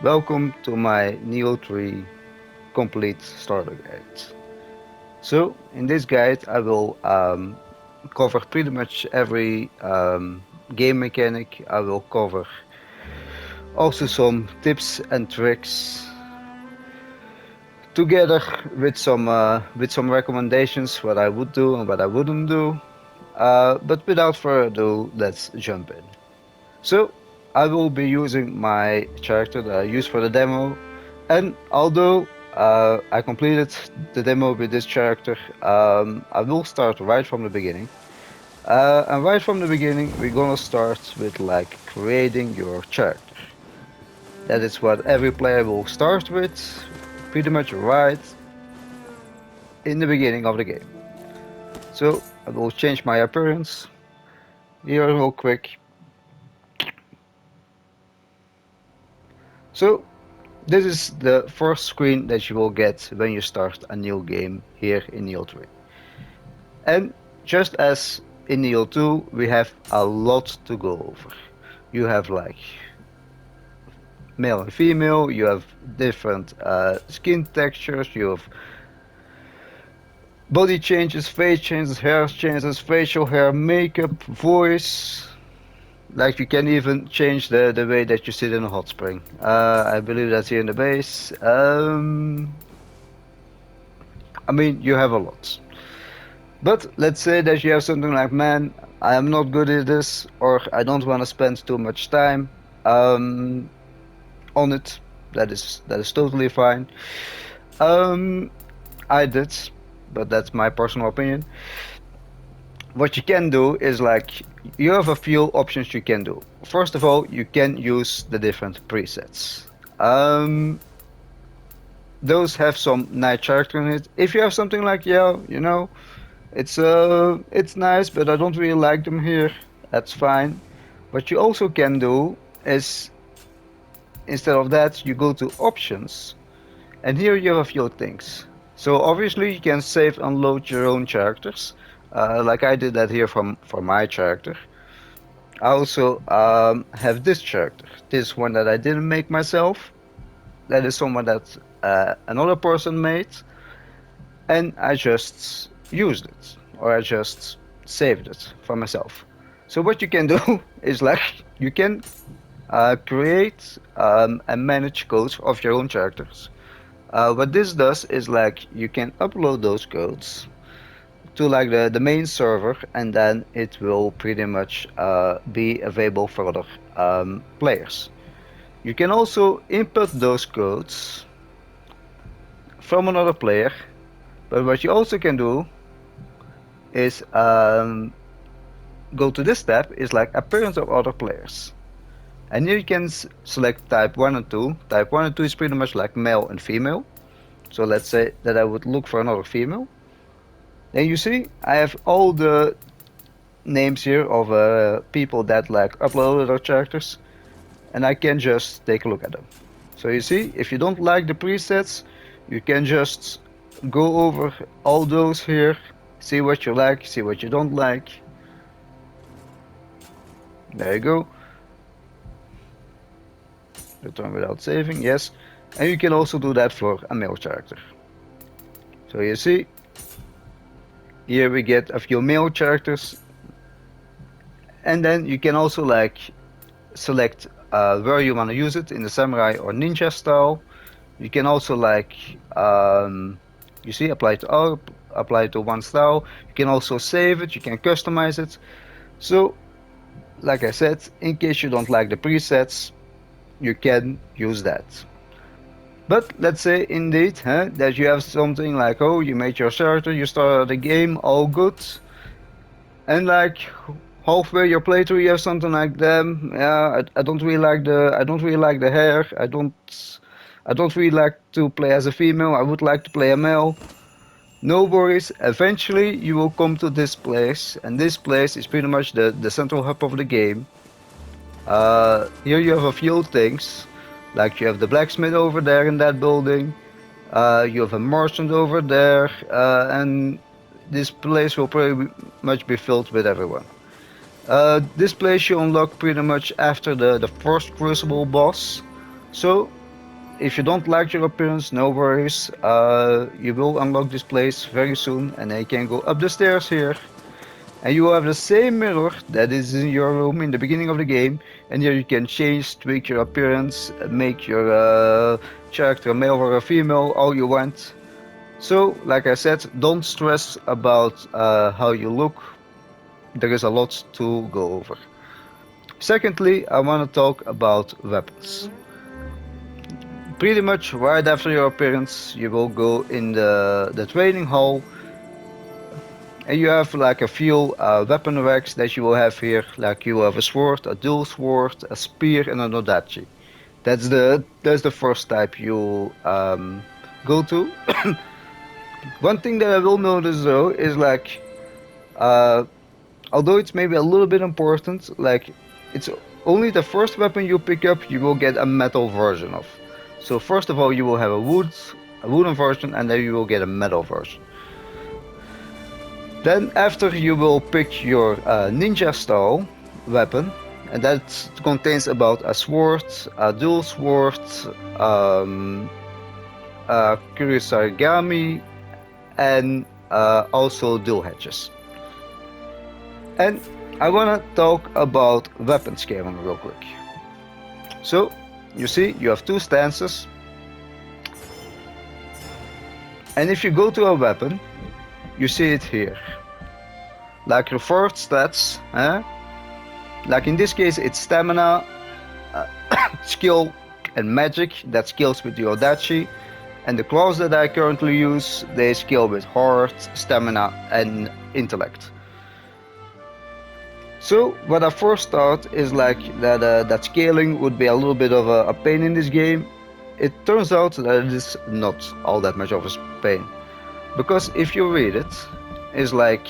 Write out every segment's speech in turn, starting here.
Welcome to my Nioh 3 complete starter guide. So, in this guide, I will cover pretty much every game mechanic. I will cover also some tips and tricks, together with some recommendations what I would do and what I wouldn't do. But without further ado, let's jump in. So, I will be using my character that I used for the demo, and although I completed the demo with this character, I will start right from the beginning. And right from the beginning, we're gonna start with like creating your character. That is what every player will start with, pretty much right in the beginning of the game. So I will change my appearance here real quick. So this is the first screen that you will get when you start a new game here in Nioh 3. And just as in Nioh 2, we have a lot to go over. You have like male and female, you have different skin textures, you have body changes, face changes, hair changes, facial hair, makeup, voice. Like you can even change the way that you sit in a hot spring. I believe that's here in the base. I mean, you have a lot. But let's say that you have something like, man, I am not good at this, or I don't want to spend too much time um, on it. That is totally fine. Um, I did, but that's my personal opinion. What you can do is like you have a few options you can do. First of all, you can use the different presets. Those have some nice character in it. If you have something like, yeah, you know, it's nice, but I don't really like them here. That's fine. What you also can do is instead of that, you go to options, and here you have a few things. So obviously you can save and load your own characters, like I did that here for my character. I also have this character, this one that I didn't make myself. That is someone that another person made, and I just used it, or I just saved it for myself. So what you can do is like you can create and manage codes of your own characters. What this does is like you can upload those codes to like the main server, and then it will pretty much be available for other players. You can also input those codes from another player, but what you also can do is go to this tab is like appearance of other players. And here you can select type 1 and 2. Type 1 and 2 is pretty much like male and female. So let's say that I would look for another female. Then you see I have all the names here of people that like uploaded their characters, and I can just take a look at them. So you see, if you don't like the presets, you can just go over all those here, see what you like, see what you don't like. There you go. Return without saving, yes. And you can also do that for a male character. So you see, here we get a few male characters, and then you can also like select where you want to use it in the samurai or ninja style. You can also like you see apply to all, apply to one style. You can also save it, you can customize it. So like I said, in case you don't like the presets, you can use that. But let's say indeed that you have something like, oh, you made your character, you started the game, all good, and like halfway your playthrough you have something like them. Yeah, I don't really like the hair. I don't really like to play as a female. I would like to play a male. No worries. Eventually you will come to this place, and this place is pretty much the central hub of the game. Here you have a few things, like you have the blacksmith over there in that building. You have a merchant over there, and this place will pretty much be filled with everyone. This place you unlock pretty much after the first Crucible boss. So if you don't like your appearance, no worries. You will unlock this place very soon, and then you can go up the stairs here. And you will have the same mirror that is in your room in the beginning of the game, and here you can change, tweak your appearance, make your character a male or a female, all you want. So, like I said, don't stress about how you look. There is a lot to go over. Secondly, I want to talk about weapons. Pretty much right after your appearance, you will go in the training hall, and you have like a few weapon racks that you will have here. Like you have a sword, a dual sword, a spear, and an odachi. That's the first type you go to. One thing that I will notice though is like uh, although it's maybe a little bit important, like it's only the first weapon you pick up you will get a metal version of. So first of all you will have a wooden version, and then you will get a metal version. Then after you will pick your ninja style weapon, and that contains about a sword, a dual sword, um, a kurosarigami, and also dual hatches. And I want to talk about weapon scaling real quick. So, you see, you have two stances. And if you go to a weapon, you see it here. Like your first stats, like in this case, it's stamina, uh, skill, and magic. That scales with the Odachi. And the claws that I currently use, they scale with heart, stamina, and intellect. So what I first thought is like that scaling would be a little bit of a pain in this game. It turns out that it is not all that much of a pain, because if you read it, it's like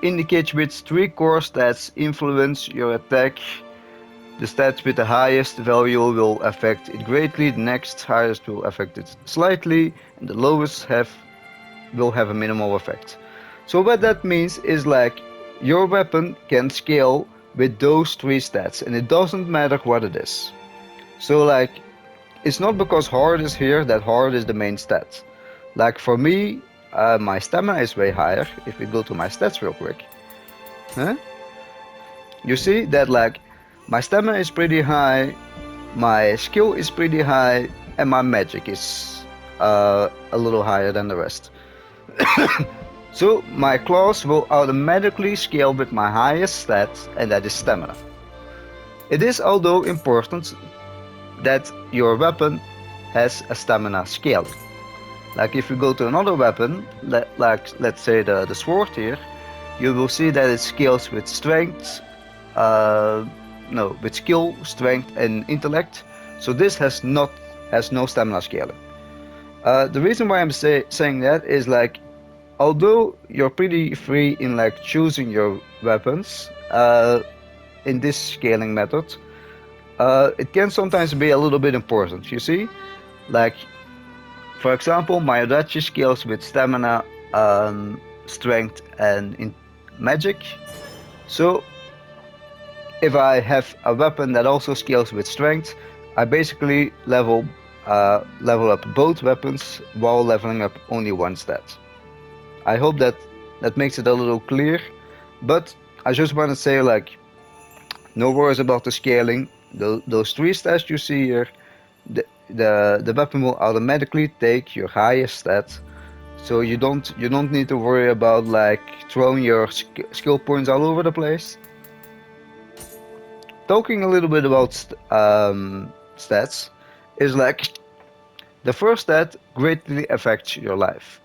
indicates which three core stats influence your attack. The stats with the highest value will affect it greatly, the next highest will affect it slightly, and the lowest will have a minimal effect. So what that means is like your weapon can scale with those three stats, and it doesn't matter what it is. So like it's not because hard is here that hard is the main stat. Like for me, my stamina is way higher. If we go to my stats real quick, huh? You see that like my stamina is pretty high, my skill is pretty high, and my magic is a little higher than the rest. So my claws will automatically scale with my highest stat, and that is stamina. It is although important that your weapon has a stamina scale. Like if you go to another weapon, like let's say the sword here, you will see that it scales with strength, uh, no, with skill, strength, and intellect. So this has no stamina scaling. The reason why I'm saying that is like although you're pretty free in like choosing your weapons in this scaling method, it can sometimes be a little bit important. You see, like for example, my Adachi scales with stamina, strength, and magic. So if I have a weapon that also scales with strength, I basically level up both weapons while leveling up only one stat. I hope that makes it a little clear, but I just want to say like no worries about the scaling. Those three stats you see here, the weapon will automatically take your highest stat, so you don't need to worry about like throwing your skill points all over the place. Talking a little bit about stats is like the first stat greatly affects your life.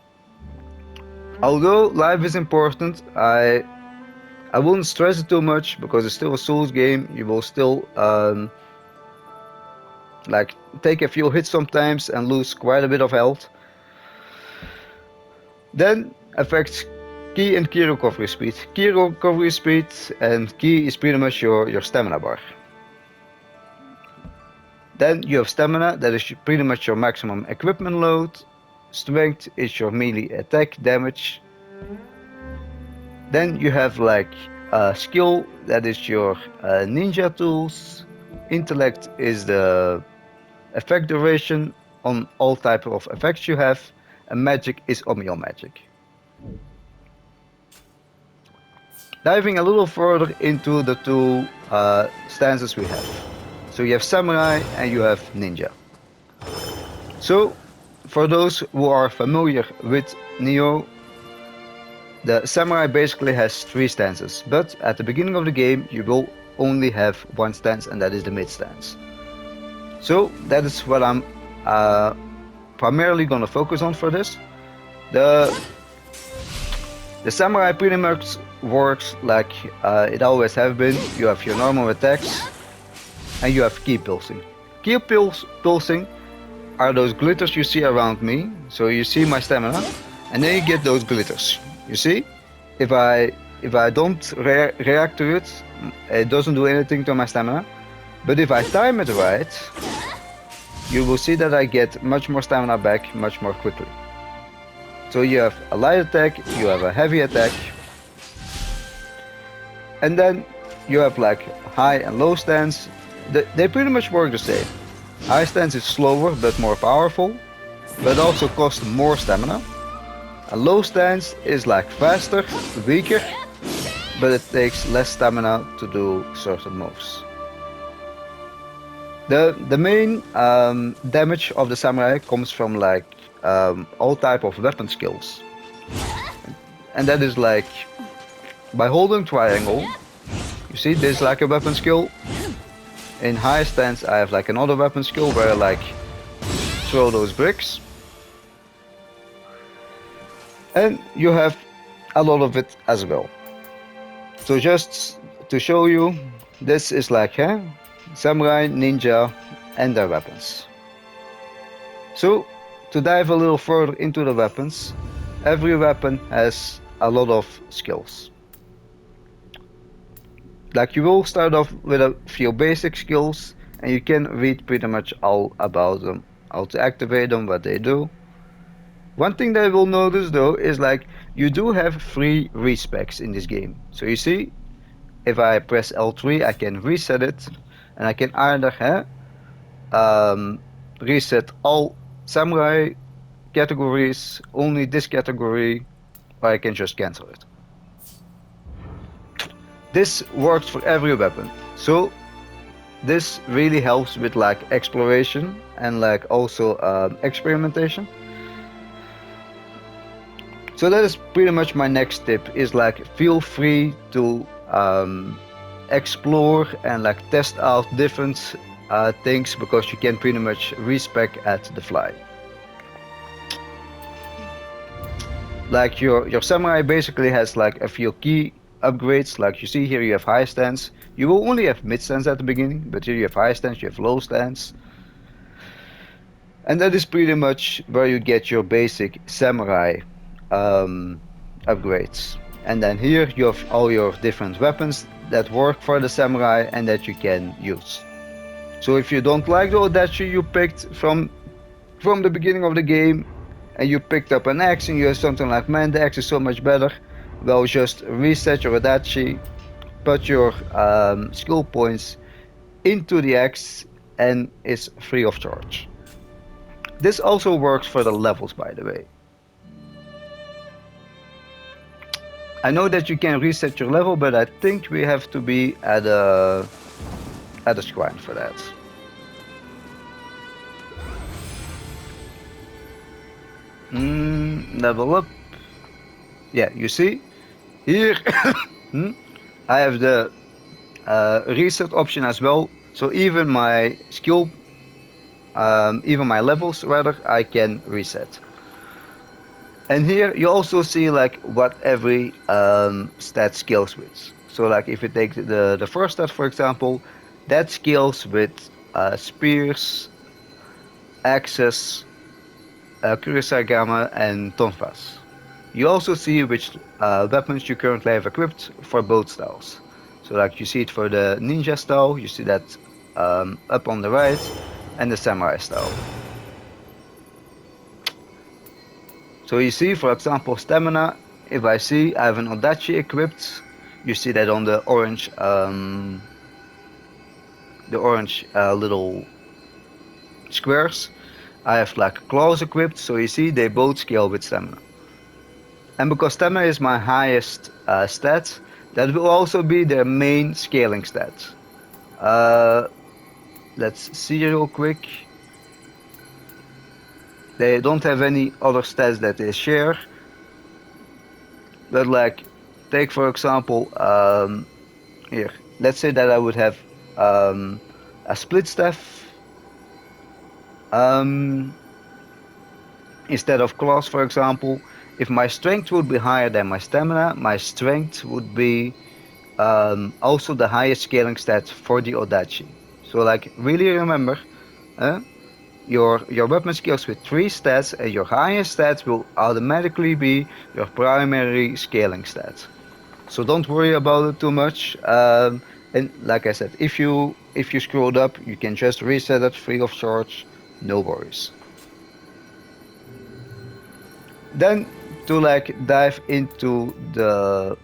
Although life is important, I wouldn't stress it too much because it's still a Souls game. You will still like take a few hits sometimes and lose quite a bit of health. Then affects ki and ki recovery speed. Ki recovery speed and ki is pretty much your stamina bar. Then you have stamina, that is pretty much your maximum equipment load. Strength is your melee attack damage. Then you have like skill, that is your ninja tools. Intellect is effect duration on all type of effects you have, and magic is omeo magic. Diving a little further into the two stances we have. So you have samurai and you have ninja. So for those who are familiar with Nioh, the samurai basically has three stances, but at the beginning of the game you will only have one stance, and that is the mid stance. So that is what I'm uh, primarily gonna focus on for this. The the samurai pretty much works like it always have been. You have your normal attacks and you have ki pulsing. Pulsing are those glitters you see around me. So you see my stamina, and then you get those glitters. You see, if I don't react to it, it doesn't do anything to my stamina. But if I time it right, you will see that I get much more stamina back much more quickly. So you have a light attack, you have a heavy attack, and then you have like high and low stance. They pretty much work the same. High stance is slower but more powerful, but also costs more stamina. A low stance is like faster, weaker, but it takes less stamina to do certain moves. The main damage of the samurai comes from like all type of weapon skills, and that is like by holding triangle. You see, there's like a weapon skill. In high stance, I have like another weapon skill where I like throw those bricks, and you have a lot of it as well. So just to show you, this is like samurai, ninja, and their weapons. So to dive a little further into the weapons, every weapon has a lot of skills. Like you will start off with a few basic skills, and you can read pretty much all about them, how to activate them, what they do. One thing that I will notice though is like you do have 3 respecs in this game. So you see, if I press L3 I can reset it, and I can either reset all samurai categories, only this category, or I can just cancel it. This works for every weapon. So this really helps with like exploration and like also experimentation. So that is pretty much my next tip, is like feel free to explore and like test out different things, because you can pretty much respec at the fly. Like your samurai basically has like a few key upgrades. Like you see here, you have high stance. You will only have mid stance at the beginning, but here you have high stance, you have low stance. And that is pretty much where you get your basic samurai upgrades. And then here you have all your different weapons that work for the samurai and that you can use. So if you don't like the Odachi you picked from the beginning of the game, and you picked up an axe and you have something like, man, the axe is so much better, well, just reset your Odachi, put your skill points into the axe, and it's free of charge. This also works for the levels, by the way. I know that you can reset your level, but I think we have to be at a shrine for that. Level up. Yeah, you see here I have the reset option as well. So even my skill, even my levels rather, I can reset. And here you also see like what every stat scales with. So like if you take the first stat, for example, that scales with spears, axes, Kurosagama, and tonfas. You also see which weapons you currently have equipped for both styles. So like you see it for the ninja style, you see that up on the right, and the samurai style. So you see, for example, stamina, if I see I have an Odachi equipped, you see that on the orange little squares. I have like claws equipped, so you see they both scale with stamina. And because stamina is my highest stat, that will also be their main scaling stat. Uh, let's see real quick. They don't have any other stats that they share, but like, take for example, here. Let's say that I would have um, a split staff um, instead of claws, for example. If my strength would be higher than my stamina, my strength would be also the highest scaling stat for the Odachi. So like really remember, uh, your weapon scales with 3 stats and your highest stats will automatically be your primary scaling stat. So don't worry about it too much. And like I said, if you screwed up, you can just reset it free of charge, no worries. Then to like dive into the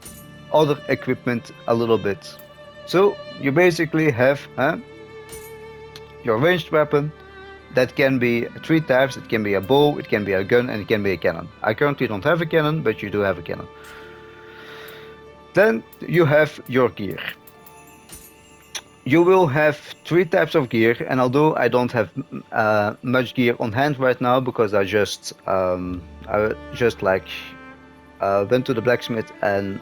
other equipment a little bit. So you basically have your ranged weapon that can be 3 types. It can be a bow, it can be a gun, and it can be a cannon. I currently don't have a cannon, but you do have a cannon. Then you have your gear. You will have 3 types of gear, and although I don't have much gear on hand right now because I just like went to the blacksmith and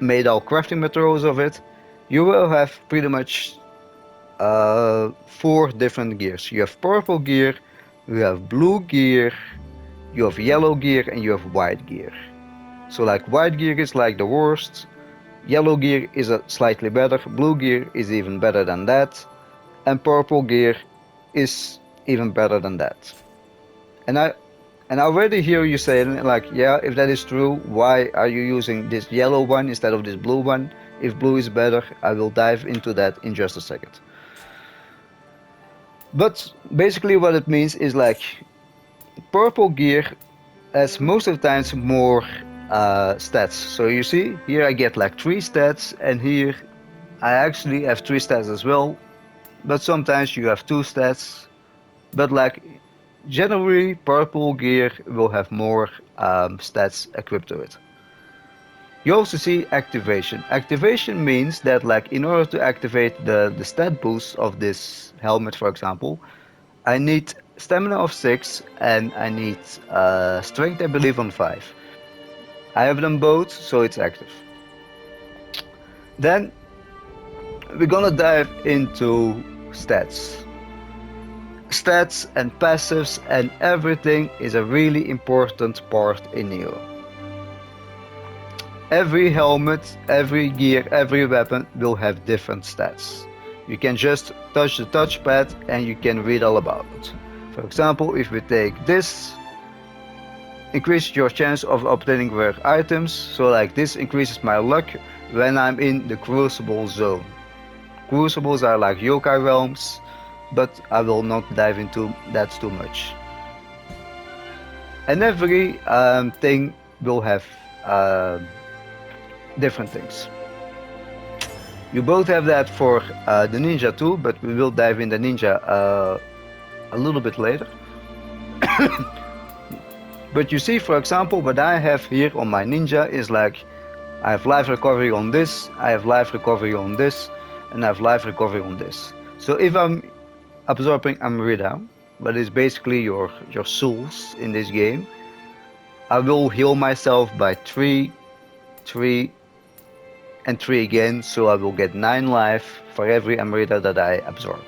made all crafting materials of it, you will have pretty much 4 different gears. You have purple gear, you have blue gear, you have yellow gear, and you have white gear. So like white gear is like the worst, yellow gear is a slightly better, blue gear is even better than that, and purple gear is even better than that. And I already hear you saying like, yeah, if that is true, why are you using this yellow one instead of this blue one? If blue is better, I will dive into that in just a second. But basically what it means is like purple gear has most of the times more stats. So you see, here I get like 3 stats, and here I actually have 3 stats as well. But sometimes you have 2 stats. But like generally, purple gear will have more stats equipped to it. You also see activation. Activation means that like in order to activate the stat boost of this helmet, for example, I need stamina of 6 and I need strength, I believe, on 5. I have them both, so it's active. Then we're gonna dive into stats. Stats and passives and everything is a really important part in Nioh. Every helmet, every gear, every weapon will have different stats. You can just touch the touchpad and you can read all about it. For example, if we take this, increases your chance of obtaining rare items, so like this increases my luck when I'm in the Crucible zone. Crucibles are like yokai realms, but I will not dive into that too much. And every thing will have different things. You both have that for the ninja too, but we will dive in the ninja a little bit later. But you see, for example, what I have here on my ninja is like I have life recovery on this, I have life recovery on this, and I have life recovery on this. So if I'm absorbing Amrita, but it's basically your souls in this game, I will heal myself by 3, 3, and 3 again, so I will get 9 life for every Amrita that I absorb.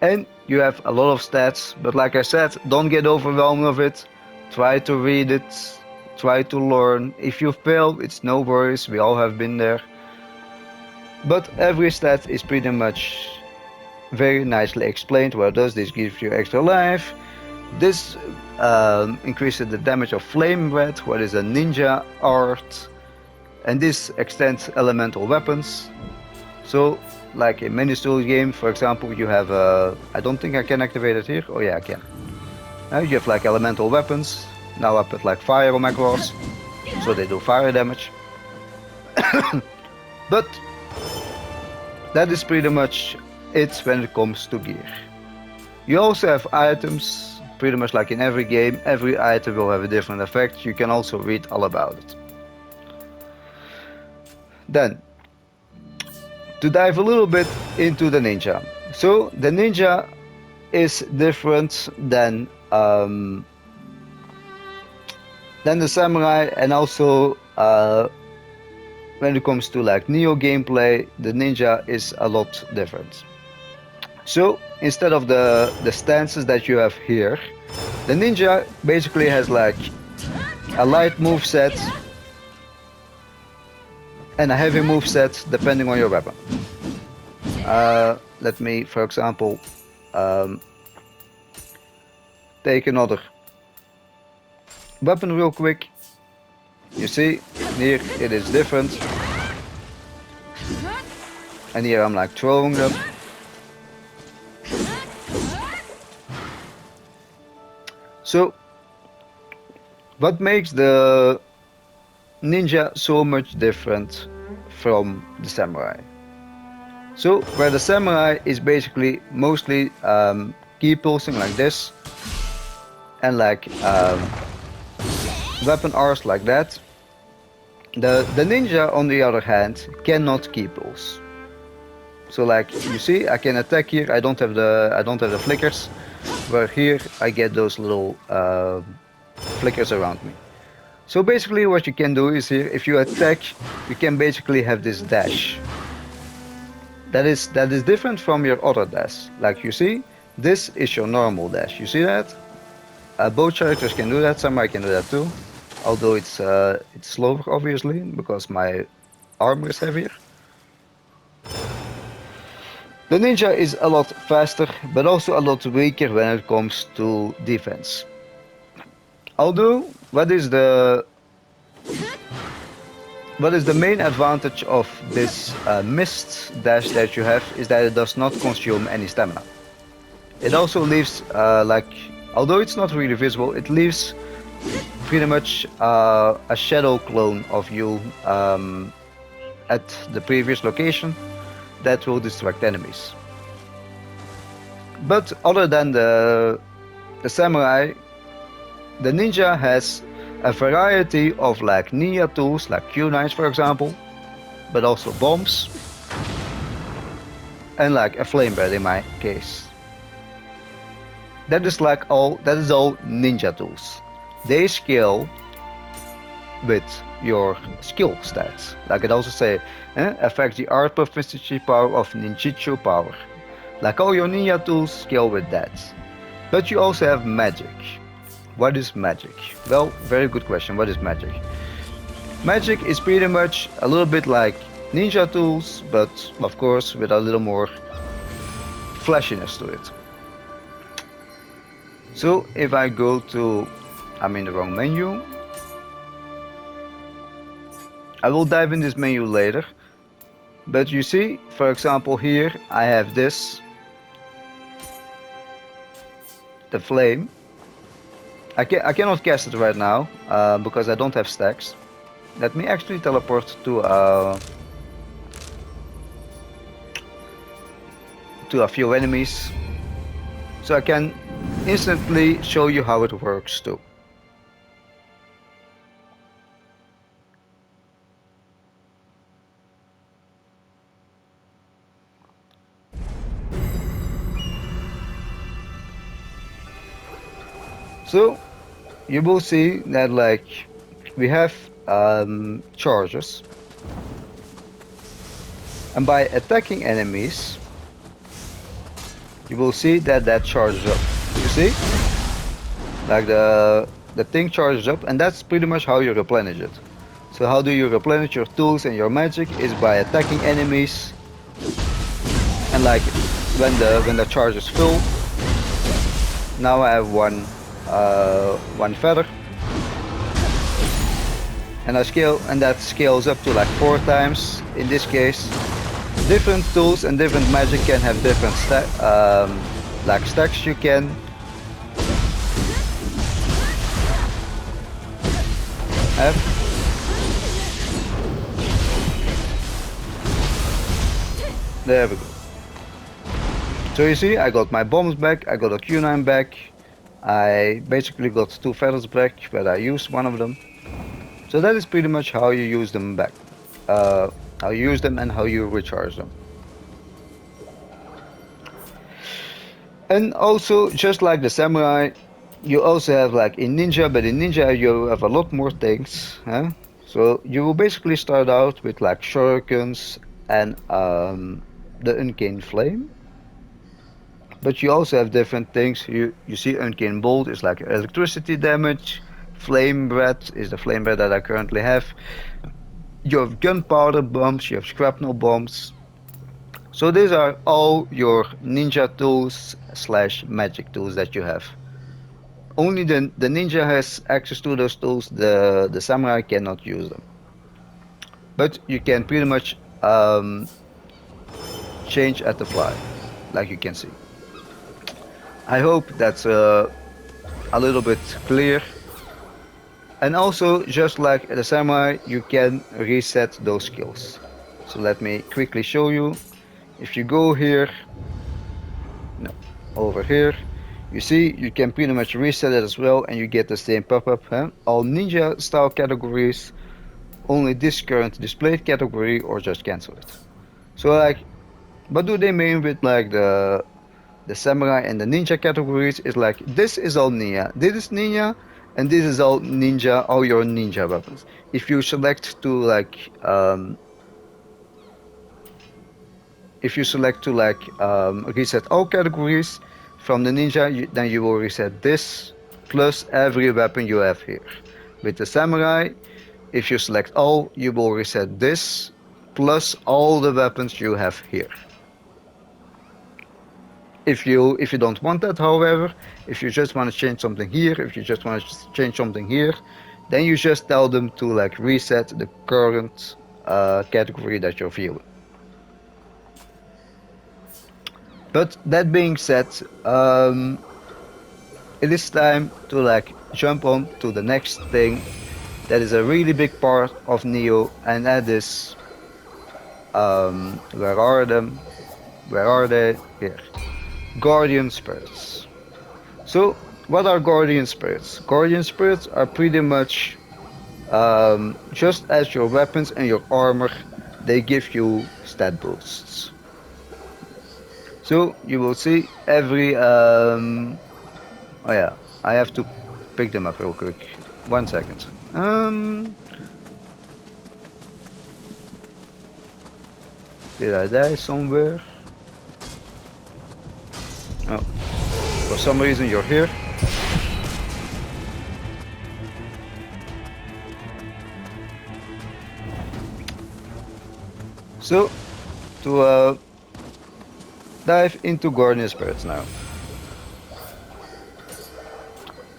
And you have a lot of stats, but like I said, don't get overwhelmed with it. Try to read it, try to learn. If you fail, it's no worries, we all have been there. But every stat is pretty much very nicely explained. What does this give you extra life? This increases the damage of flame red, what is a ninja art, and this extends elemental weapons. So like in many Souls games, for example, you have I don't think I can activate it here. Oh yeah, I can. Now you have like elemental weapons. Now I put like fire on my claws, so they do fire damage. But that is pretty much it when it comes to gear. You also have items, pretty much like in every game. Every item will have a different effect. You can also read all about it. Then, to dive a little bit into the ninja. So the ninja is different than the samurai, and also when it comes to like Nioh gameplay, the ninja is a lot different. So instead of the stances that you have here, the ninja basically has like a light move set and a heavy move set depending on your weapon. Let me, for example, take another weapon real quick. You see, here it is different. And here I'm like throwing them. So, what makes the ninja so much different from the samurai? So, where the samurai is basically mostly key pulsing like this, and like weapon R's like that, the ninja on the other hand cannot key pulse. So like you see, I can attack here. I don't have the flickers, where here I get those little flickers around me. So basically, what you can do is here, if you attack, you can basically have this dash. That is different from your other dash. Like you see, this is your normal dash. You see that? Both characters can do that. Samurai can do that too. Although it's slower, obviously, because my armor is heavier. The ninja is a lot faster, but also a lot weaker when it comes to defense. Although, what is the main advantage of this mist dash that you have is that it does not consume any stamina. It also leaves, although it's not really visible, it leaves pretty much a shadow clone of you at the previous location that will distract enemies. But other than the samurai, the ninja has a variety of like ninja tools, like kunais for example, but also bombs, and like a flame bird in my case. That is all ninja tools. They scale with your skill stats. Like it also say, affect the art proficiency power of ninjutsu power. Like all your ninja tools scale with that. But you also have magic. What is magic? Well, very good question. What is magic? Magic is pretty much a little bit like ninja tools, but of course with a little more flashiness to it. So if I go to, I'm in the wrong menu. I will dive in this menu later. But you see, for example here, I have this. The flame. I cannot cast it right now, because I don't have stacks. Let me actually teleport to a few enemies, so I can instantly show you how it works too. So you will see that like we have charges, and by attacking enemies you will see that charges up. You see, like the thing charges up, and that's pretty much how you replenish it. So how do you replenish your tools and your magic is by attacking enemies, and like when the charge is full, now I have one feather, and that scales up to like 4 times in this case. Different tools and different magic can have different stacks you can have. There we go. So you see, I got my bombs back, I got a Q9 back, I basically got two feathers back, but I used one of them. So that is pretty much how you use them back. Uh, how you use them and how you recharge them. And also, just like the samurai, you also have like in ninja, but in ninja you have a lot more things. Huh? So you will basically start out with like shurikens and the uncanny flame. But you also have different things. You see uncanny bolt is like electricity damage. Flame breath is the flame breath that I currently have. You have gunpowder bombs, you have shrapnel bombs. So these are all your ninja tools slash magic tools that you have. Only the ninja has access to those tools, the samurai cannot use them. But you can pretty much change at the fly, like you can see. I hope that's a little bit clear. And also, just like the samurai, you can reset those skills. So let me quickly show you. If you go here, no, over here, you see you can pretty much reset it as well and you get the same pop-up. Huh? All ninja style categories, only this current displayed category, or just cancel it. So like, what do they mean with like the samurai and the ninja categories? Is like, this is all ninja, this is ninja, and this is all ninja, all your ninja weapons. If you select to like if you select to like reset all categories from the ninja, then you will reset this plus every weapon you have here. With the samurai, if you select all, you will reset this plus all the weapons you have here. If you don't want that, however, if you just want to change something here, if you just want to change something here, then you just tell them to like reset the current category that you're viewing. But that being said, it is time to like jump on to the next thing that is a really big part of Nioh, and that is where are them? Where are they? Here. Guardian spirits. So, what are guardian spirits? Guardian spirits are pretty much just as your weapons and your armor, they give you stat boosts. So you will see every oh yeah, I have to pick them up real quick. 1 second. Did I die somewhere? Oh, for some reason you're here. So, to dive into Guardian Spirits now.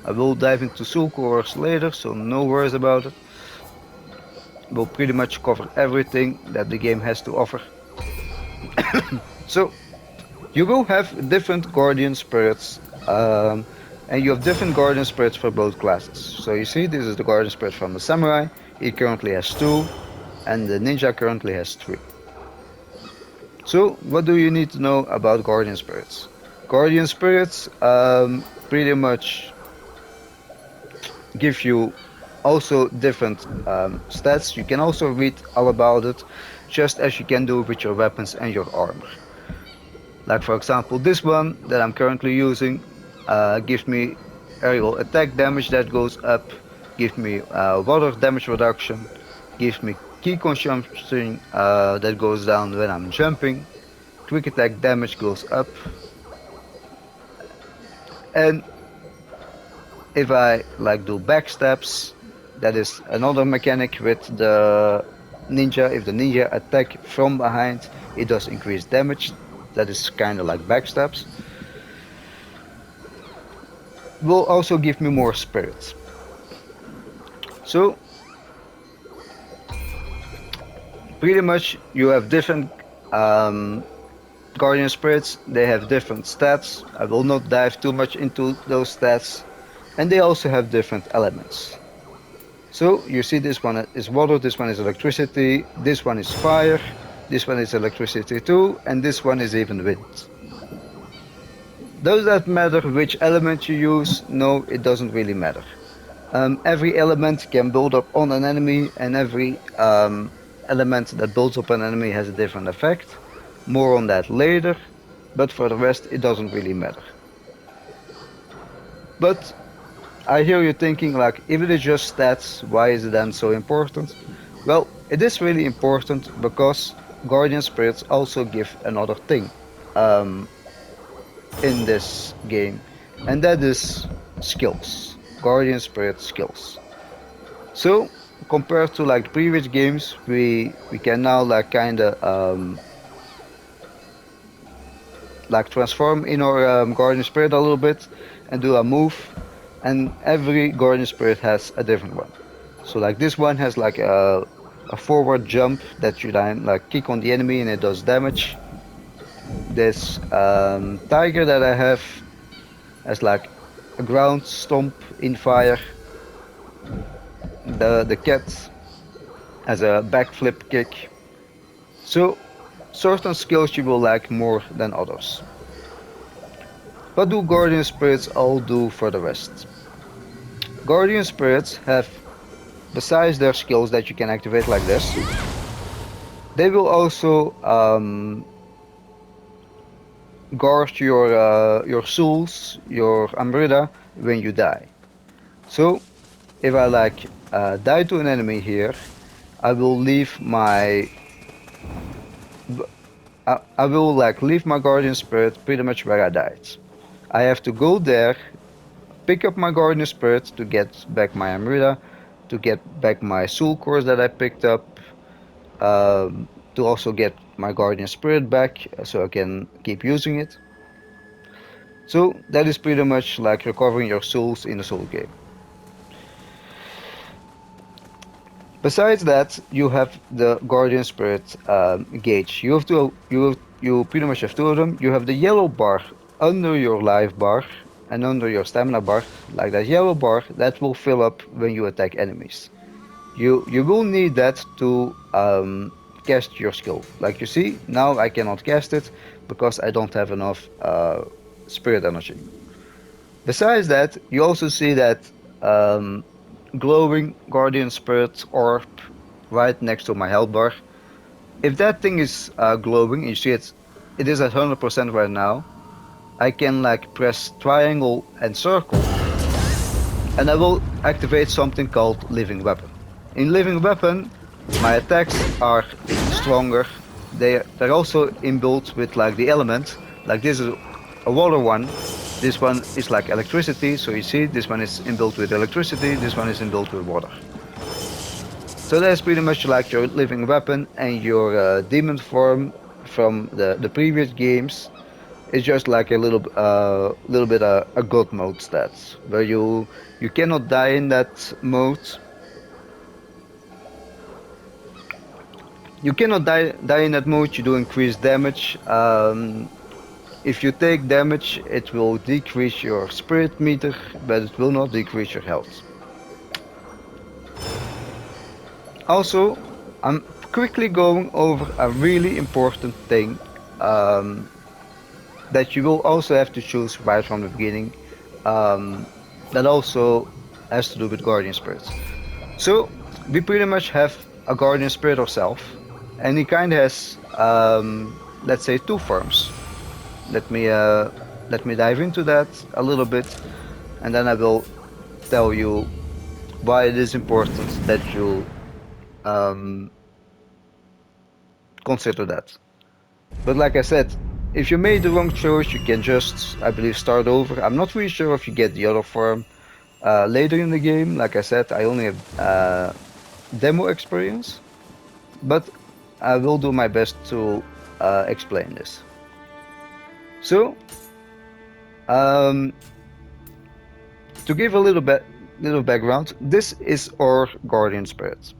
I will dive into Soul Cores later, so no worries about it. We'll pretty much cover everything that the game has to offer. So, you will have different Guardian Spirits, and you have different Guardian Spirits for both classes. So you see, this is the Guardian Spirit from the Samurai. He currently has 2, and the Ninja currently has 3. So, what do you need to know about Guardian Spirits? Guardian Spirits pretty much give you also different stats. You can also read all about it, just as you can do with your weapons and your armor. Like for example, this one that I'm currently using gives me aerial attack damage that goes up, gives me water damage reduction, gives me key consumption that goes down when I'm jumping, quick attack damage goes up, and if I like do backstabs, that is another mechanic with the ninja. If the ninja attack from behind, it does increase damage. That is kind of like backstabs. Will also give me more spirits. So pretty much you have different guardian spirits. They have different stats. I will not dive too much into those stats. And they also have different elements. So you see, this one is water, this one is electricity, this one is fire, this one is electricity too, and this one is even wind. Does that matter which element you use? No, it doesn't really matter. Every element can build up on an enemy, and every element that builds up an enemy has a different effect. More on that later, but for the rest, it doesn't really matter. But I hear you thinking, like, if it is just stats, why is it then so important? Well, it is really important because guardian spirits also give another thing um, in this game, and that is skills. Guardian spirit skills. So compared to like previous games, we can now like kind of like transform in our guardian spirit a little bit and do a move, and every guardian spirit has a different one. So like this one has like a forward jump that you then like kick on the enemy and it does damage. This tiger that I have has like a ground stomp in fire. The cat has a backflip kick. So certain skills you will like more than others. What do guardian spirits all do for the rest? Guardian spirits have, besides their skills that you can activate like this, they will also guard your souls, your Amrita when you die. So if I like die to an enemy here, I will leave my I will like leave my guardian spirit pretty much where I died. I have to go there, pick up my guardian spirit to get back my Amrita, to get back my soul cores that I picked up, to also get my guardian spirit back so I can keep using it. So that is pretty much like recovering your souls in a soul game. Besides that, you have the Guardian Spirit gauge. You pretty much have two of them. You have the yellow bar under your life bar and under your stamina bar, like that yellow bar that will fill up when you attack enemies. You will need that to cast your skill. Like you see, now I cannot cast it because I don't have enough spirit energy. Besides that, you also see that um, glowing Guardian Spirit orb right next to my health bar. If that thing is glowing, you see it is at 100% right now. I can like press triangle and circle, and I will activate something called Living Weapon. In Living Weapon, my attacks are stronger. They're also inbuilt with like the element. Like this is a water one. This one is like electricity. So you see, this one is inbuilt with electricity. This one is inbuilt with water. So that's pretty much like your living weapon, and your demon form from the previous games is just like a little bit a god mode stats where you cannot die in that mode. You cannot die in that mode. You do increase damage. If you take damage, it will decrease your spirit meter, but it will not decrease your health. Also, I'm quickly going over a really important thing um, that you will also have to choose right from the beginning. Um, that also has to do with guardian spirits. So we pretty much have a guardian spirit ourselves, and he kind of has, let's say, two forms. Let me uh, let me dive into that a little bit, and then I will tell you why it is important that you um, consider that. But like I said, if you made the wrong choice, you can just, I believe, start over. I'm not really sure if you get the other form later in the game. Like I said, I only have demo experience, but I will do my best to explain this. So, um, to give a little background, this is our guardian spirit.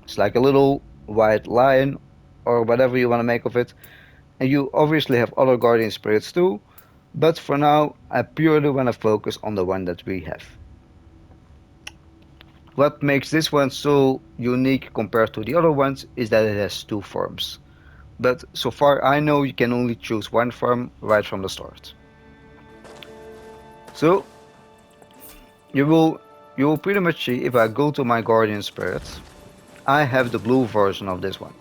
It's like a little white lion or whatever you want to make of it. And you obviously have other guardian spirits too, but for now I purely want to focus on the one that we have. What makes this one so unique compared to the other ones is that it has two forms. but so far I know you can only choose one form right from the start. So you will you will pretty much see if I go to my Guardian Spirit, I have the blue version of this one.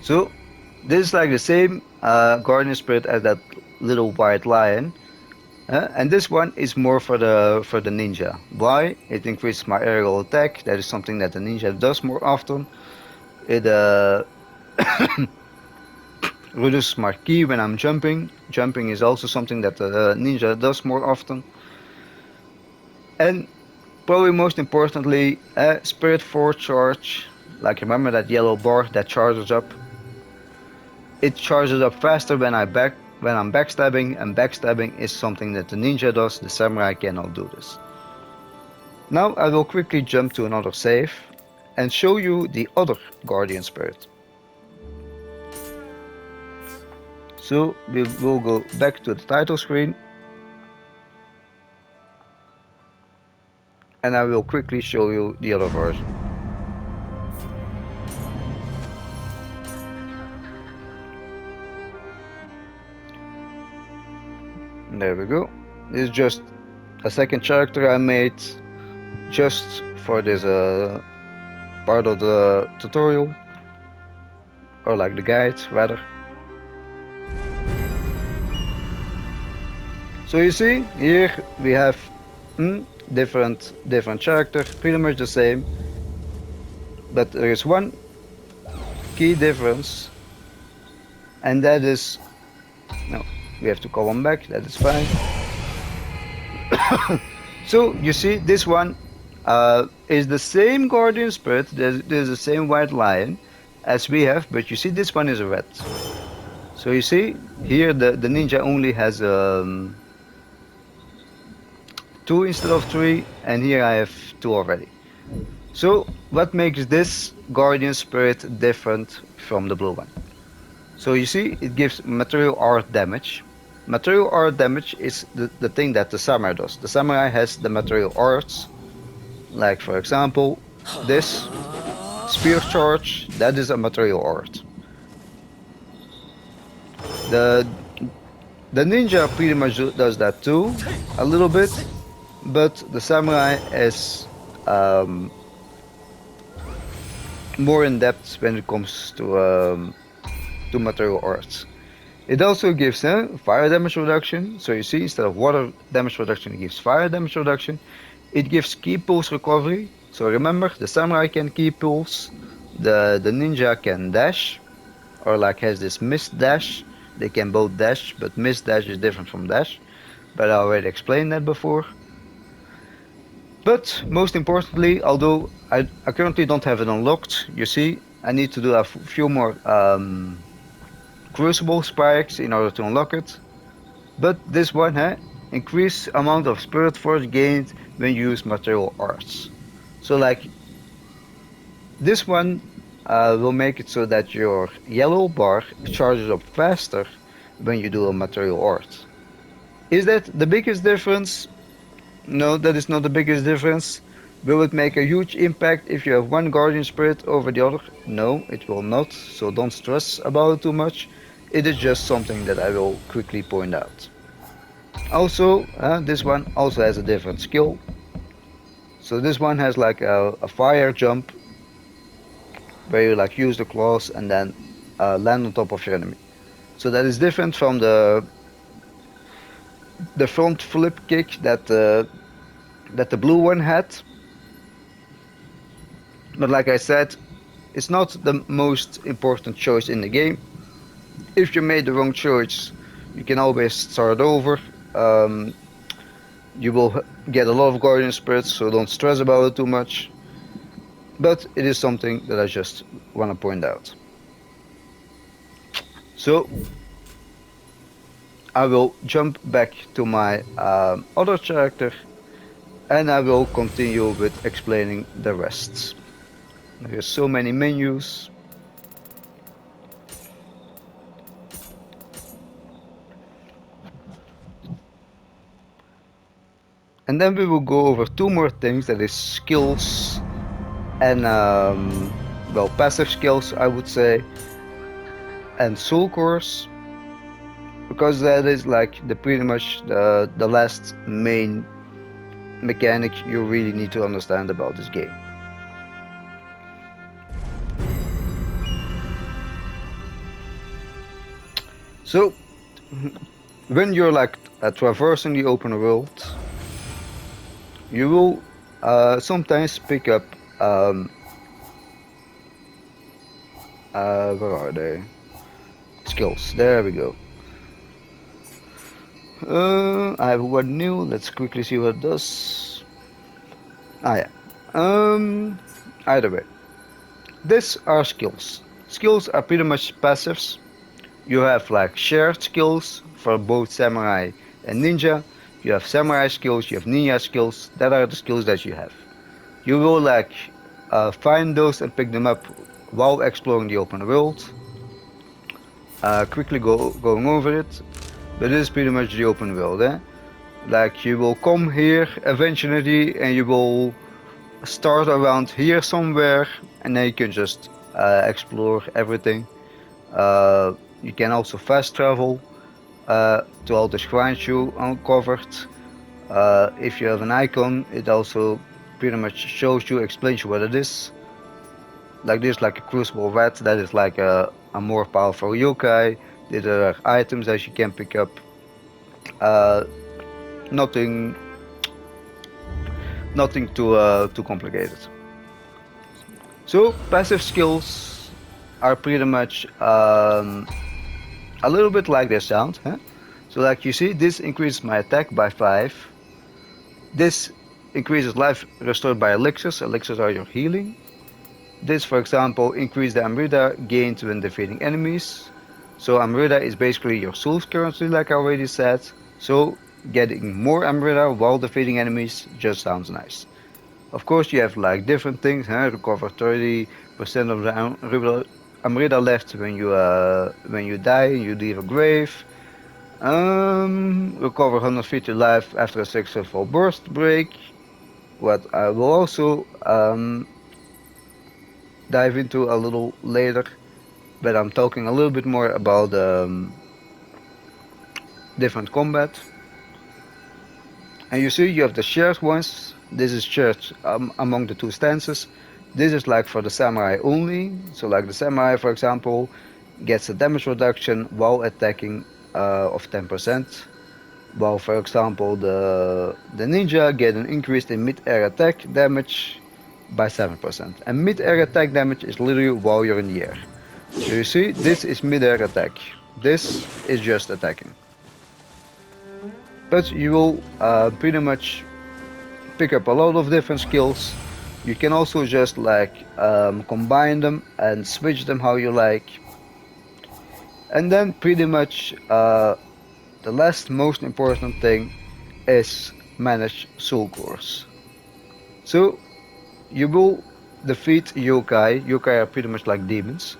So this is like the same Guardian Spirit as that little white lion. And this one is more for the ninja. Why? It increases my aerial attack. That is something that the ninja does more often. It reduces my ki when I'm jumping. Jumping is also something that the ninja does more often. And probably most importantly, Spirit 4 charge. Like remember that yellow bar that charges up? It charges up faster when I'm backstabbing, and backstabbing is something that the ninja does. The samurai cannot do this. Now I will quickly jump to another save and show you the other Guardian Spirit. So we will go back to the title screen and I will quickly show you the other version. And there we go. This is just a second character I made just for this part of the tutorial, or like the guide rather. So you see here we have different character, pretty much the same, but there is one key difference, and that is no, we have to call them back. That is fine. So you see this one is the same Guardian Spirit. There's the same white lion as we have, but you see this one is a red. So you see here the ninja only has two instead of three, and here I have two already. So what makes this Guardian Spirit different from the blue one? So you see it gives material art damage. Material art damage is the thing that the samurai does. The samurai has the material arts, like for example this spear charge, that is a material art. The the ninja pretty much does that too, a little bit, but the samurai is more in depth when it comes to material arts. It also gives fire damage reduction. So you see, instead of water damage reduction, it gives fire damage reduction. It gives ki pulse recovery. So remember, the samurai can ki pulse, the ninja can dash, or like has this mist dash. They can both dash, but mist dash is different from dash. But I already explained that before. But most importantly, although I currently don't have it unlocked, you see, I need to do a few more crucible spikes in order to unlock it. But this one, increased amount of spirit force gained when you use material arts. So like this one will make it so that your yellow bar charges up faster when you do a material art. Is that the biggest difference? No, that is not the biggest difference. Will it make a huge impact if you have one Guardian Spirit over the other? No, it will not, so don't stress about it too much. It is just something that I will quickly point out. Also, this one also has a different skill. So this one has like a fire jump, where you like use the claws and then land on top of your enemy. So that is different from the front flip kick that the blue one had. But like I said, it's not the most important choice in the game. If you made the wrong choice, you can always start over. You will get a lot of Guardian Spirits, so don't stress about it too much. But it is something that I just want to point out. So I will jump back to my other character and I will continue with explaining the rest. There's so many menus. And then we will go over two more things, that is skills and well, passive skills, I would say, and soul cores, because that is like the pretty much the last main mechanic you really need to understand about this game. So when you're like traversing the open world, you will sometimes pick up where are they? Skills. There we go. I have one new. Let's quickly see what it does. Ah yeah. Either way, these are skills. Skills are pretty much passives. You have like shared skills for both samurai and ninja. You have samurai skills. You have ninja skills. That are the skills that you have. You will like find those and pick them up while exploring the open world. Quickly going over it, but this is pretty much the open world. Like you will come here eventually and you will start around here somewhere and then you can just explore everything. You can also fast travel to all the shrines you uncovered. If you have an icon, it also pretty much shows you, explains you what it is. Like this, like a crucible rat, that is like a more powerful yokai. These are items that you can pick up. Uh, nothing, nothing too complicated. So passive skills are pretty much a little bit like they sound. Huh? So like you see, this increases my attack by 5. This increases life restored by elixirs. Elixirs are your healing. This, for example, increases the Amrita gained when defeating enemies. So Amrita is basically your souls currently, like I already said. So getting more Amrita while defeating enemies just sounds nice. Of course, you have like different things. Huh? Recover 30% of the Amrita left when you die and you leave a grave. Recover 150 life after a successful burst break. What I will also dive into a little later, but I'm talking a little bit more about different combat. And you see, you have the shared ones. This is shared among the two stances. This is like for the samurai only. So, like the samurai, for example, gets a damage reduction while attacking of 10%. While, for example, the ninja get an increase in mid-air attack damage by 7%. And mid-air attack damage is literally while you're in the air. So you see, this is mid-air attack. This is just attacking. But you will pretty much pick up a lot of different skills. You can also just like combine them and switch them how you like. And then pretty much the last most important thing is manage soul cores. So you will defeat yokai. Yokai are pretty much like demons.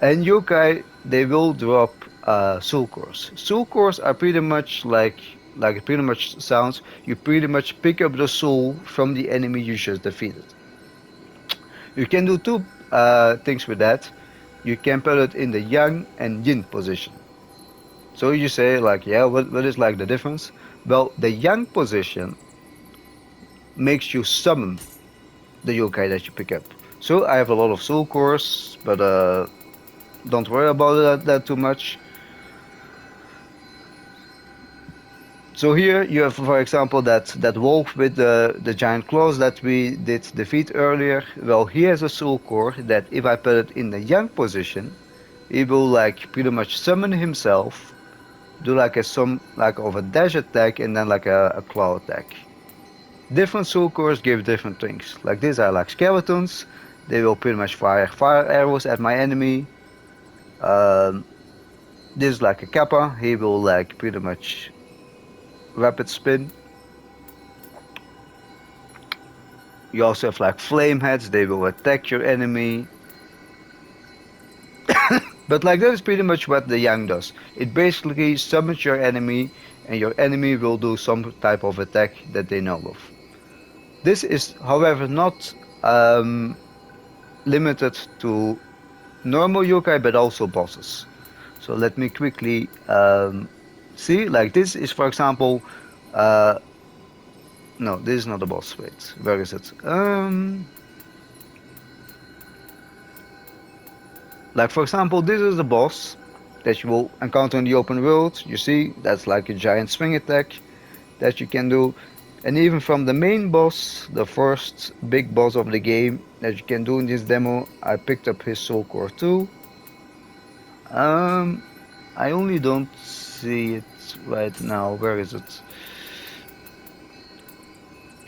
And yokai, they will drop soul cores. Soul cores are pretty much like it pretty much sounds. You pretty much pick up the soul from the enemy you just defeated. You can do two things with that. You can put it in the yang and yin position. So you say like, yeah, what is like the difference? Well, the yang position makes you summon the yokai that you pick up. So I have a lot of soul cores, but don't worry about that too much. So here you have, for example, that wolf with the giant claws that we did defeat earlier. Well, he has a soul core that if I put it in the yang position, he will like pretty much summon himself, do like some like of a dash attack and then like a claw attack. Different soul cores give different things. Like these are like skeletons. They will pretty much fire arrows at my enemy. Um, this is like a kappa. He will like pretty much rapid spin. You also have like flame heads. They will attack your enemy. But like that is pretty much what the yang does. It basically summons your enemy and your enemy will do some type of attack that they know of. This is, however, not limited to normal yokai, but also bosses. So let me quickly see. Like this is, for example, uh, no, this is not a boss. Wait, where is it? Like for example, this is the boss that you will encounter in the open world. You see, that's like a giant swing attack that you can do. And even from the main boss, the first big boss of the game that you can do in this demo, I picked up his soul core too. Um, I only don't see it right now. Where is it?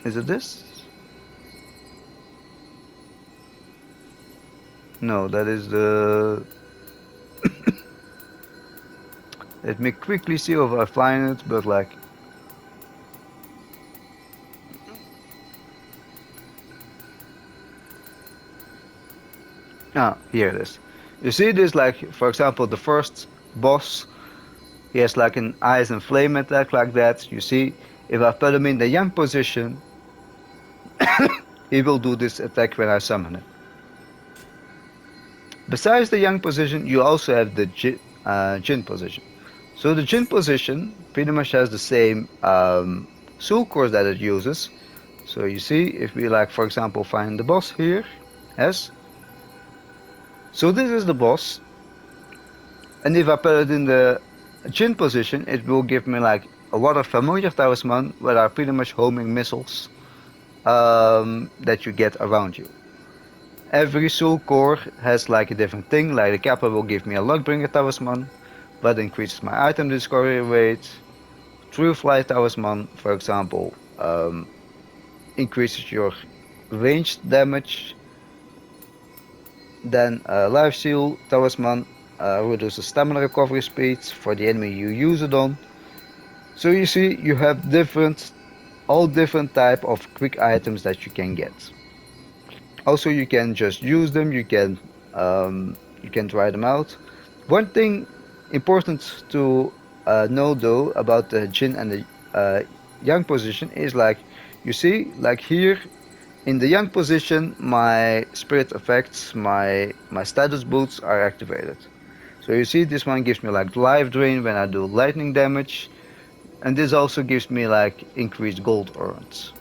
Is it this? No, that is the. Let me quickly see if I find it, but like. Ah, here it is. You see this, like, for example, the first boss, he has like an ice and flame attack like that. You see, if I put him in the young position, he will do this attack when I summon him. Besides the young position, you also have the Jin position. So the Jin position pretty much has the same soul cores that it uses. So you see, if we like, for example, find the boss here, yes. So this is the boss, and if I put it in the Jin position, it will give me like a lot of familiar talisman, where are pretty much homing missiles that you get around you. Every soul core has like a different thing, like the Kappa will give me a Luckbringer talisman, but increases my item discovery rate. True Flight talisman, for example, increases your ranged damage. Then Life Seal talisman reduces stamina recovery speed for the enemy you use it on. So you see, you have all different type of quick items that you can get. Also, you can just use them. You can try them out. One thing important to know though about the Jin and the Yang position is like you see, like here in the Yang position, my spirit effects, my status boots are activated. So you see, this one gives me like life drain when I do lightning damage, and this also gives me like increased gold earned.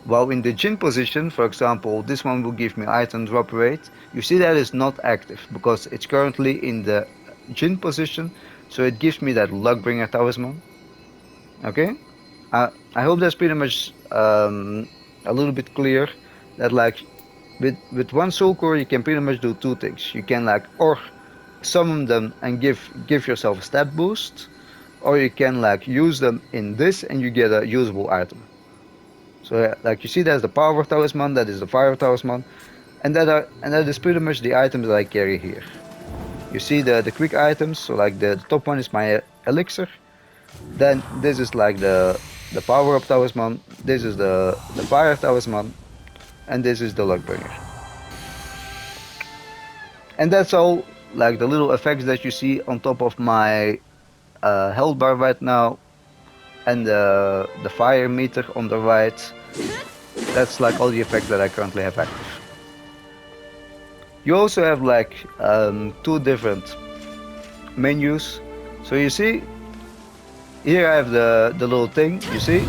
While in the Jin position, for example, this one will give me item drop rate. You see that is not active because it's currently in the Jin position, so it gives me that Luckbringer talisman. Okay, I hope that's pretty much a little bit clear. That like with one soul core you can pretty much do two things. You can like or summon them and give yourself a stat boost, or you can like use them in this and you get a usable item. So like you see, there's the power talisman, that is the fire talisman, and that is pretty much the items that I carry here. You see the quick items. So like the top one is my elixir. Then this is like the power up talisman. This is the fire talisman, and this is the luckbringer. And that's all. Like the little effects that you see on top of my health bar right now, and the fire meter on the right. That's like all the effects that I currently have active. You also have like two different menus. So you see, here I have the little thing. You see,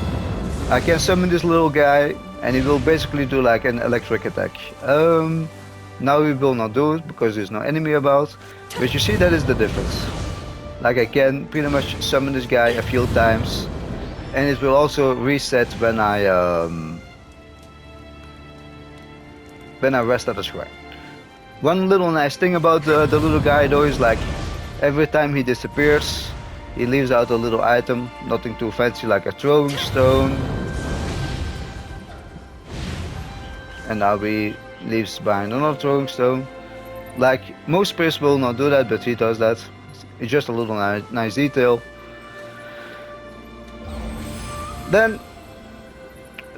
I can summon this little guy, and he will basically do like an electric attack. Now we will not do it because there's no enemy about. But you see, that is the difference. Like I can pretty much summon this guy a few times, and it will also reset when I rest at the shrine. One little nice thing about the little guy though is like every time he disappears, he leaves out a little item, nothing too fancy like a throwing stone. And now he leaves behind another throwing stone. Like most spirits will not do that, but he does that. It's just a little nice detail. Then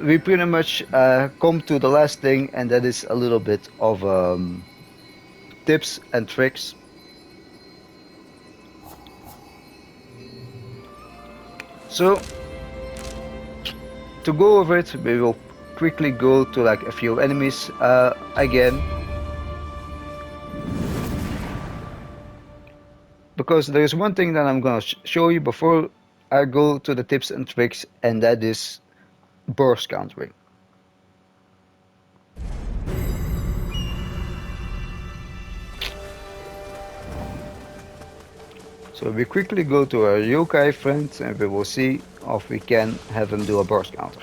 we pretty much come to the last thing, and that is a little bit of tips and tricks. So to go over it, we will quickly go to like a few enemies again. because there is one thing that I'm gonna show you before I go to the tips and tricks, and that is burst countering. So we quickly go to our yokai friend and we will see if we can have him do a burst counter.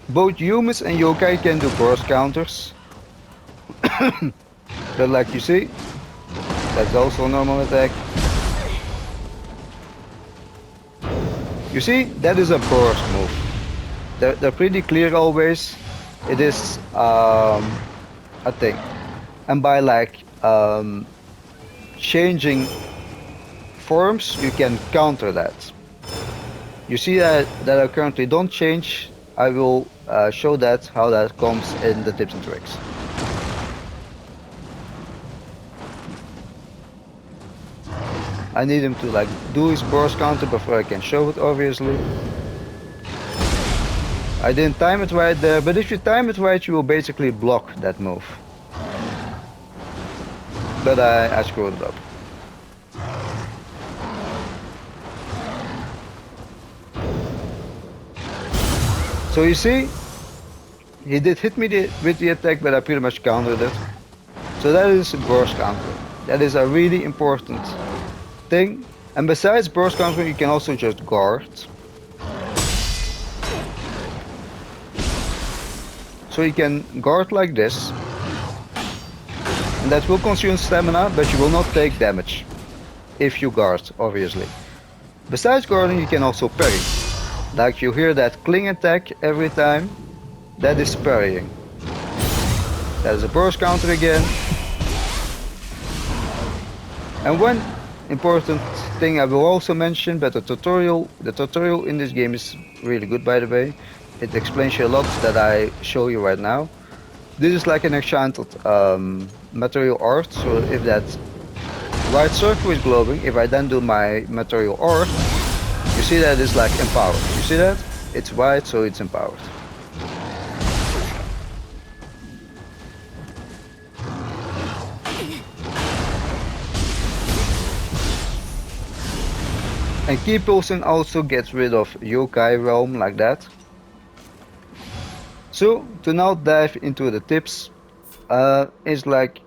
Both humans and yokai can do burst counters, but like you see, that's also a normal attack. You see, that is a burst move. They're pretty clear always. It is a thing. And by like changing forms, you can counter that. You see that I currently don't change. I will show that how that comes in the tips and tricks. I need him to like do his burst counter before I can show it, obviously. I didn't time it right there, but if you time it right, you will basically block that move. But I screwed it up. So you see, he did hit me with the attack, but I pretty much countered it. So that is burst counter. That is a really important thing. And besides burst counter, you can also just guard. So you can guard like this. And that will consume stamina, but you will not take damage. If you guard, obviously. Besides guarding, you can also parry. Like you hear that cling attack every time. That is parrying. That is a burst counter again. And one important thing I will also mention, but the tutorial in this game is really good, by the way. It explains you a lot that I show you right now. This is like an enchanted material art, so if that white circle is glowing, if I then do my material art, you see that it's like empowered. You see that? It's white, so it's empowered. And key pulsing also gets rid of yokai realm like that. So to now dive into the tips, is like,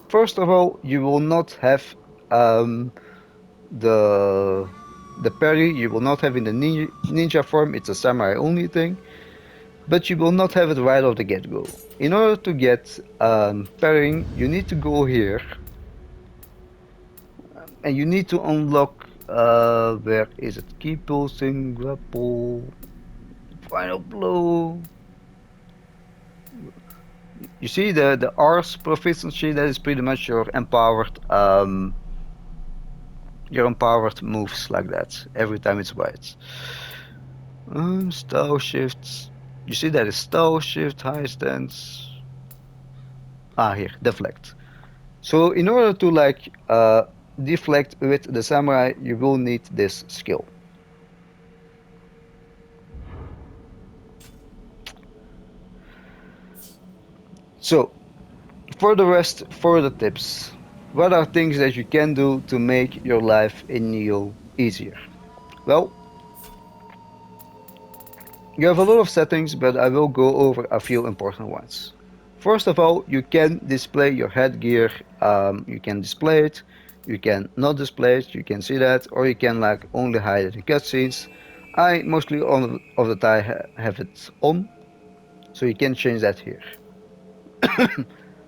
first of all, you will not have the parry. You will not have in the ninja form. It's a samurai only thing, but you will not have it right off the get-go. In order to get parrying, you need to go here, and you need to unlock. Where is it? Key pulsing, grapple, final blow. You see the R's proficiency, that is pretty much your empowered moves like that. Every time it's white. Style shifts. You see that is style shift, high stance. Here, deflect. So in order to like deflect with the samurai, you will need this skill. So for the rest, for the tips, what are things that you can do to make your life in Nioh easier? Well, you have a lot of settings, but I will go over a few important ones. First of all, you can display your headgear. You can display it, you can not display it, you can see that, or you can like only hide it in cutscenes. I mostly all of the time have it on, so you can change that here.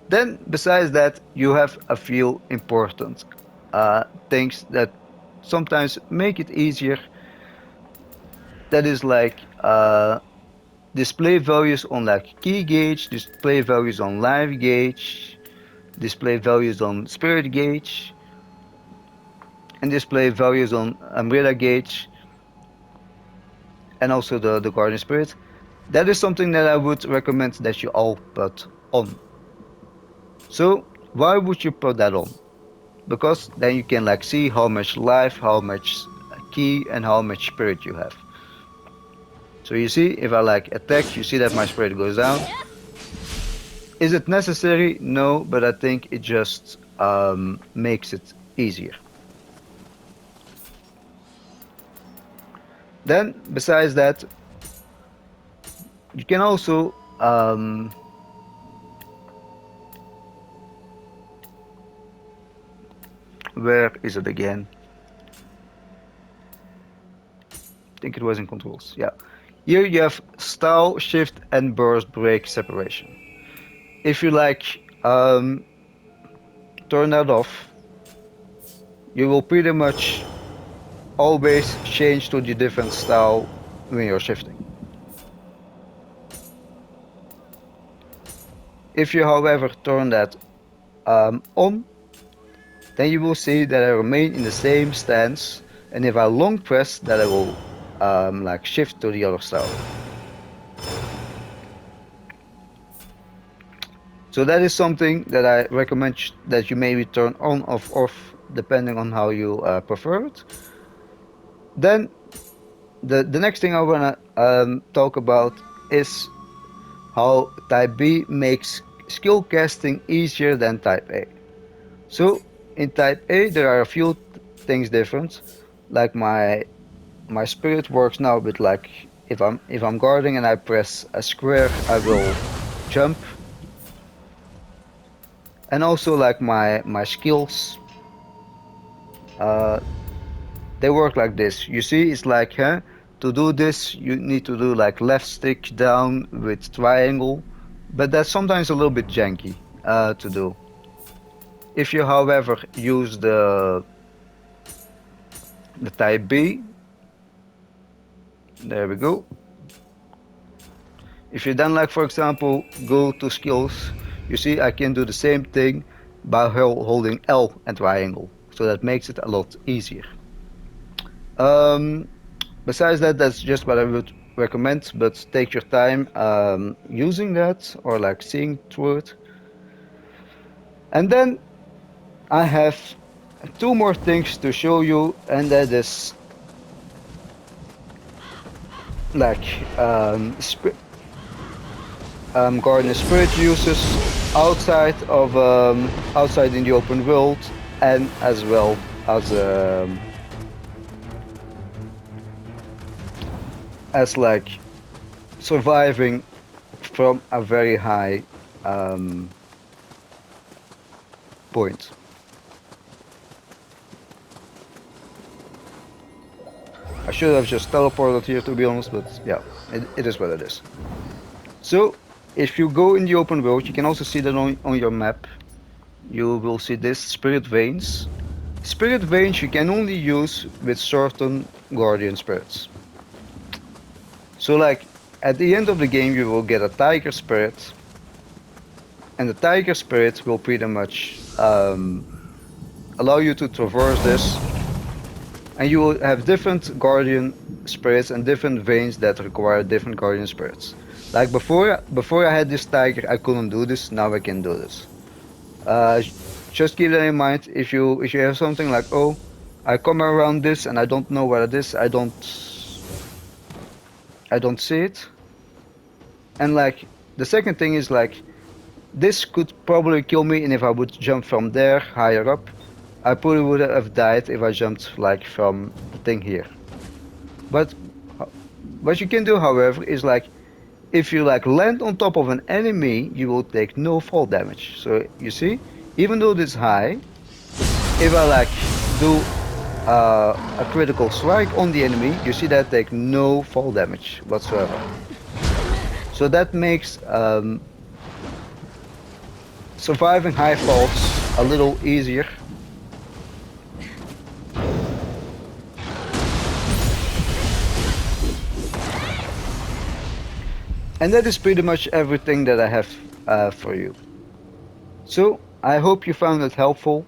Then, besides that, you have a few important things that sometimes make it easier. That is like display values on like key gauge, display values on life gauge, display values on spirit gauge, and display values on umbrella gauge, and also the guardian spirit. That is something that I would recommend that you all put on. So why would you put that on? Because then you can like see how much life, how much key, and how much spirit you have. So you see, if I like attack, you see that my spirit goes down. Is it necessary? No, but I think it just makes it easier. Then, besides that, you can also where is it again? I think it was in controls. Yeah. Here you have style, shift, and burst brake separation. If you like turn that off, you will pretty much always change to the different style when you're shifting. If you, however, turn that on, then you will see that I remain in the same stance, and if I long press, that I will like shift to the other style. So that is something that I recommend that you maybe turn on or off depending on how you prefer it. Then the next thing I wanna talk about is how Type B makes skill casting easier than Type A. So in Type A there are a few things different. Like my spirit works now with like if I'm guarding and I press a square, I will jump. And also like my skills, uh, they work like this. You see, it's like to do this you need to do like left stick down with triangle, but that's sometimes a little bit janky to do. If you, however, use the Type B, there we go. If you then like for example go to skills, you see I can do the same thing by holding L and triangle, so that makes it a lot easier. Um, Besides that, that's just what I would recommend, but take your time using that or like seeing through it. And then I have two more things to show you, and that is like Gardener Spirit uses outside of outside in the open world, and as well as like surviving from a very high point. I should have just teleported here to be honest, but yeah, it is what it is. So if you go in the open world, you can also see that on your map. You will see this spirit veins. Spirit veins you can only use with certain guardian spirits. So like at the end of the game you will get a tiger spirit, and the tiger spirit will pretty much allow you to traverse this, and you will have different guardian spirits and different veins that require different guardian spirits. Like before I had this tiger I couldn't do this, now I can do this. Uh, just keep that in mind. If you have something like, oh, I come around this and I don't know what it is, I don't see it. And like the second thing is like this could probably kill me, and if I would jump from there higher up, I probably would have died if I jumped like from the thing here. But what you can do, however, is like if you like land on top of an enemy, you will take no fall damage. So you see, even though this high, if I like do a critical strike on the enemy, you see that I take no fall damage whatsoever. So that makes surviving high falls a little easier. And that is pretty much everything that I have for you. So I hope you found it helpful.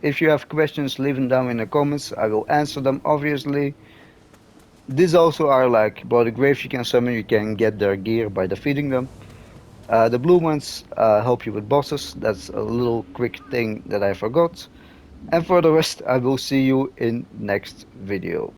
If you have questions, leave them down in the comments. I will answer them, obviously. These also are like bloody graves you can summon. You can get their gear by defeating them. The blue ones help you with bosses. That's a little quick thing that I forgot. And for the rest, I will see you in next video.